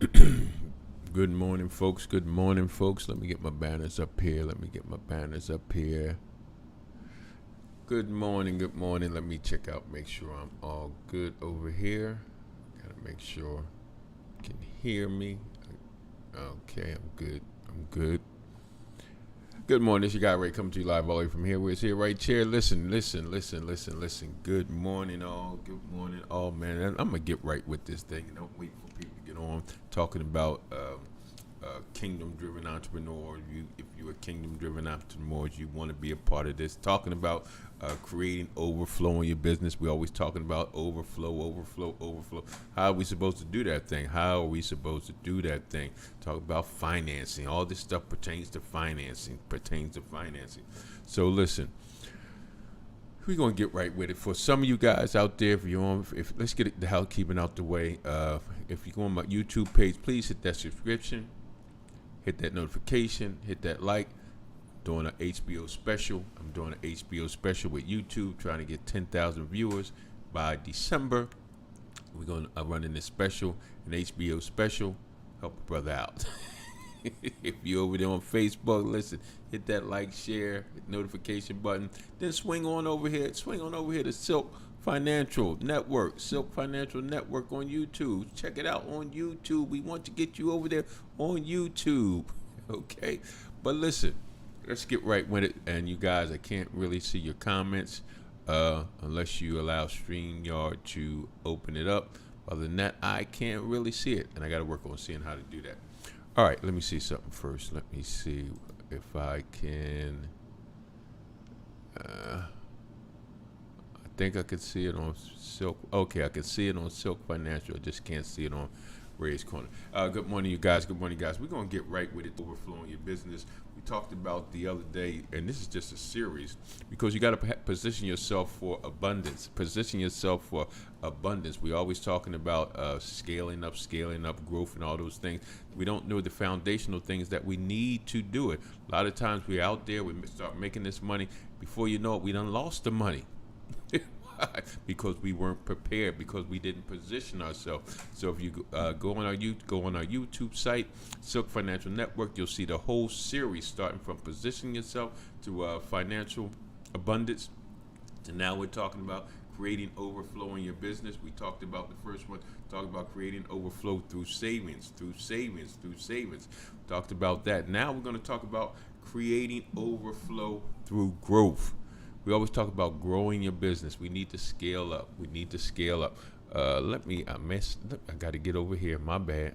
Good morning, folks. Good morning, folks. Let me get my banners up here. Good morning. Good morning. Let me check out, make sure I'm all good over here. Gotta make sure you can hear me. Okay, I'm good. I'm good. Good morning. This your guy Ray coming to you live all the way from here. Where's here right chair? Listen. Good morning, all. Good morning, all. Man, I'm gonna get right with this thing. Don't wait for people to get on talking about kingdom-driven entrepreneur. If you're a kingdom-driven entrepreneur, you want to be a part of this. Talking about creating overflow in your business. We're always talking about overflow. How are we supposed to do that thing? Talk about financing. All this stuff pertains to financing. So listen, we're gonna get right with it. For some of you guys out there, if let's get the housekeeping out the way. If you go on my YouTube page, please hit that subscription. Hit that notification, hit that like. Doing an HBO special. I'm doing an HBO special with YouTube, trying to get 10,000 viewers by December. We're going to run this special, an HBO special. Help a brother out. If you're over there on Facebook, listen, hit that like, share, notification button. Then swing on over here to Silk Financial Network on YouTube. Check it out on YouTube. We want to get you over there on YouTube. Okay? But listen, let's get right with it. And you guys, I can't really see your comments unless you allow StreamYard to open it up. Other than that, I can't really see it. And I got to work on seeing how to do that. All right, let me see something first. Let me see if I can. I think I could see it on Silk. Okay, I can see it on Silk Financial. I just can't see it on Ray's Corner. Good morning, you guys. We're going to get right with it. Overflowing your business. We talked about the other day, and this is just a series, because you got to position yourself for abundance. We're always talking about scaling up, growth, and all those things. We don't know the foundational things that we need to do it. A lot of times we're out there, we start making this money. Before you know it, we done lost the money. Because we weren't prepared, because we didn't position ourselves. So if you go on our YouTube site, Silk Financial Network, you'll see the whole series starting from positioning yourself to financial abundance. And now we're talking about creating overflow in your business. We talked about the first one, talked about creating overflow through savings. Talked about that. Now we're going to talk about creating overflow through growth. We always talk about growing your business. We need to scale up. I got to get over here. My bad.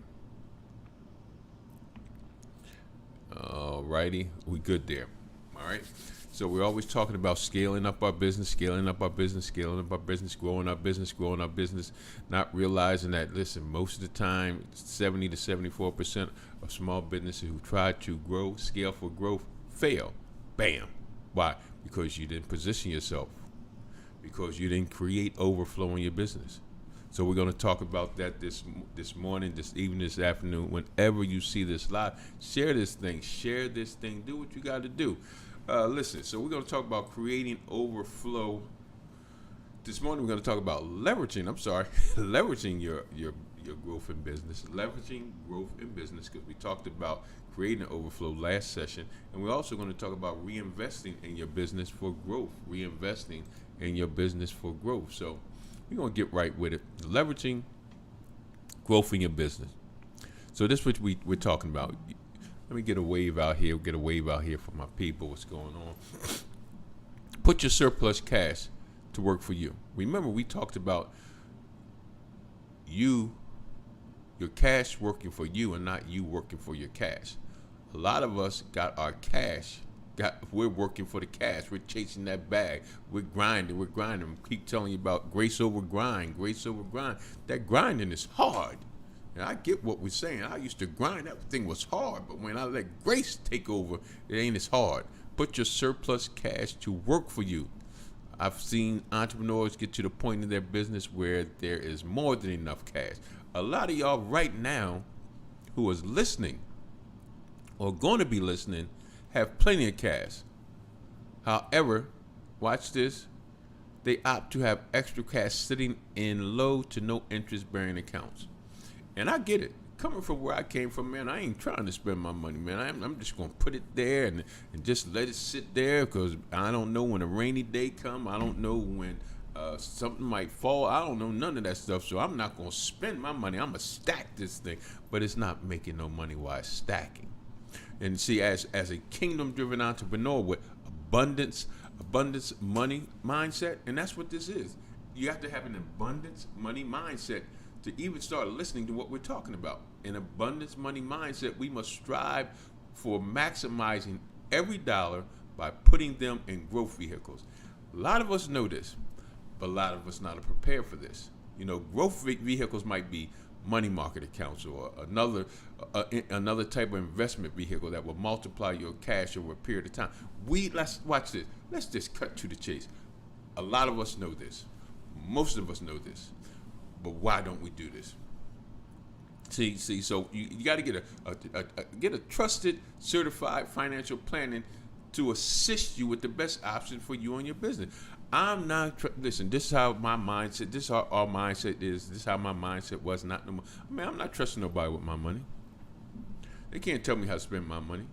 All righty. We good there. All right. So we're always talking about scaling up our business, growing our business, not realizing that, listen, most of the time, 70 to 74% of small businesses who try to scale for growth, fail. Bam. Why? Because you didn't position yourself, because you didn't create overflow in your business. So we're going to talk about that this morning, this evening, this afternoon. Whenever you see this live, share this thing, do what you got to do. Listen, so we're going to talk about creating overflow. This morning we're going to talk about leveraging your growth in business, because we talked about creating overflow last session, and we're also going to talk about reinvesting in your business for growth. So we're going to get right with it. Leveraging growth in your business. So this is what we're talking about. Let me get a wave out here for my people. What's going on? Put your surplus cash to work for you. Remember, we talked about your cash working for you and not you working for your cash. A lot of us got our cash. We're working for the cash. We're chasing that bag. We're grinding. Keep telling you about grace over grind. That grinding is hard. And I get what we're saying. I used to grind. That thing was hard. But when I let grace take over, it ain't as hard. Put your surplus cash to work for you. I've seen entrepreneurs get to the point in their business where there is more than enough cash. A lot of y'all right now who is listening or going to be listening have plenty of cash. However, watch this, they opt to have extra cash sitting in low to no interest bearing accounts. And I get it. coming from where I came from, man, I ain't trying to spend my money, man. I'm just going to put it there and just let it sit there because I don't know when a rainy day come. I don't know when something might fall. I don't know none of that stuff. So I'm not going to spend my money. I'm going to stack this thing. But it's not making no money while it's stacking. And see, as a kingdom-driven entrepreneur with abundance money mindset, and that's what this is. You have to have an abundance money mindset to even start listening to what we're talking about. An abundance money mindset, we must strive for maximizing every dollar by putting them in growth vehicles. A lot of us know this, but a lot of us not prepared for this. Growth vehicles might be money market accounts or another type of investment vehicle that will multiply your cash over a period of time. Let's watch this. Let's just cut to the chase. A lot of us know this. Most of us know this. But why don't we do this? See. So you got to get a trusted, certified financial planning to assist you with the best option for you and your business. I'm not. Listen. This is how my mindset. This is how our mindset is. This is how my mindset was. Not no more. I'm not trusting nobody with my money. They can't tell me how to spend my money.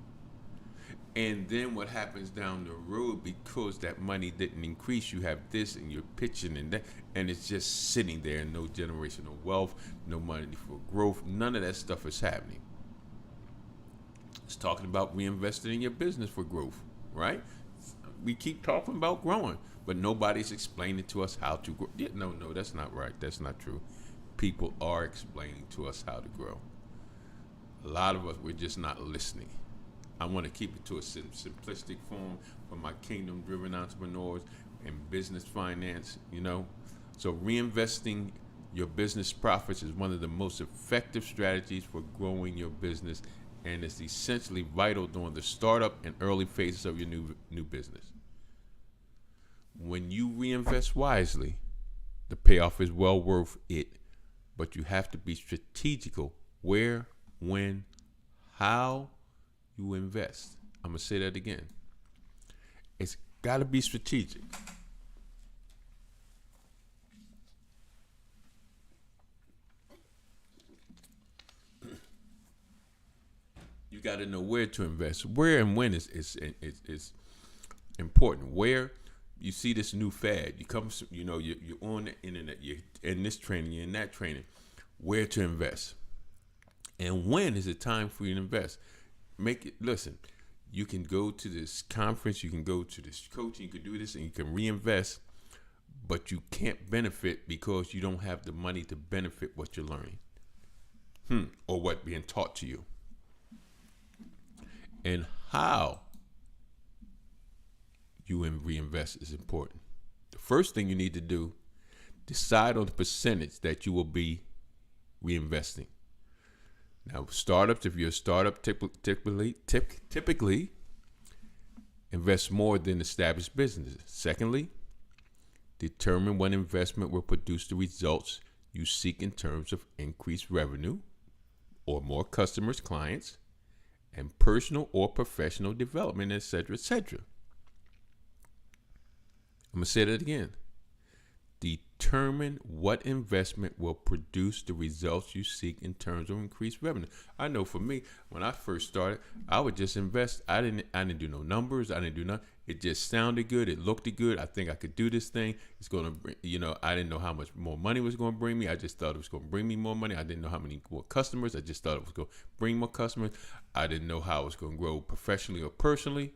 And then what happens down the road, because that money didn't increase, you have this and you're pitching and that, and it's just sitting there, no generational wealth, no money for growth. None of that stuff is happening. It's talking about reinvesting in your business for growth, right? We keep talking about growing, but nobody's explaining to us how to grow. Yeah, no, that's not right. That's not true. People are explaining to us how to grow. A lot of us, we're just not listening. I want to keep it to a simplistic form for my kingdom-driven entrepreneurs and business finance, So reinvesting your business profits is one of the most effective strategies for growing your business, and it's essentially vital during the startup and early phases of your new business. When you reinvest wisely, the payoff is well worth it, but you have to be strategical where, when, how you invest. I'm going to say that again. It's got to be strategic. You got to know where to invest. Where and when is important. Where you see this new fad, you're on the internet, you're in this training, you're in that training. Where to invest. And when is it time for you to invest? Listen, you can go to this conference, you can go to this coaching, you can do this and you can reinvest, but you can't benefit because you don't have the money to benefit what you're learning or what being taught to you. And how you reinvest is important. The first thing you need to do, decide on the percentage that you will be reinvesting. Now, startups, if you're a startup, typically invest more than established businesses. Secondly, determine what investment will produce the results you seek in terms of increased revenue or more customers, clients, and personal or professional development, etc., etc. I'm going to say that again. Determine what investment will produce the results you seek in terms of increased revenue. I know for me, when I first started, I would just invest. I didn't do no numbers. I didn't do nothing. It just sounded good. It looked good. I think I could do this thing. It's going to bring, I didn't know how much more money it was going to bring me. I just thought it was going to bring me more money. I didn't know how many more customers. I just thought it was going to bring more customers. I didn't know how it was going to grow professionally or personally.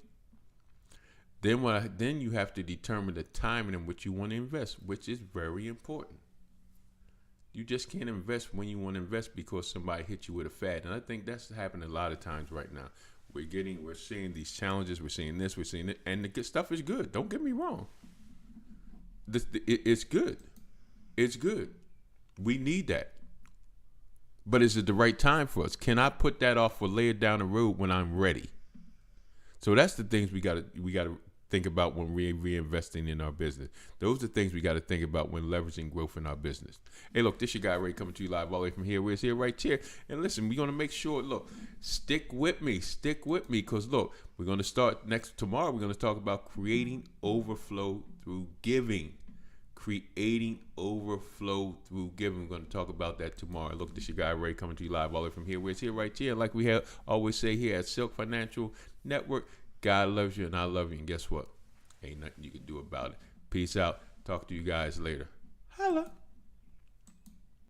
Then you have to determine the timing in which you want to invest, which is very important. You just can't invest when you want to invest because somebody hit you with a fad. And I think that's happening a lot of times right now. We're seeing these challenges, we're seeing this, we're seeing it, and the good stuff is good. Don't get me wrong. It's good. It's good. We need that. But is it the right time for us? Can I put that off or lay it down the road when I'm ready? So that's the things we gotta think about when we're reinvesting in our business. Those are things we got to think about when leveraging growth in our business. Hey, look, this your guy Ray coming to you live all the way from here. We're here right here. And listen, we're going to make sure, stick with me, because look, we're going to start tomorrow. We're going to talk about creating overflow through giving. creating overflow through giving. We're going to talk about that tomorrow. Look, this your guy Ray coming to you live all the way from here. Where it's here, right here. Like we always say here at Silk Financial Network, God loves you and I love you. And guess what? Ain't nothing you can do about it. Peace out. Talk to you guys later. Holla.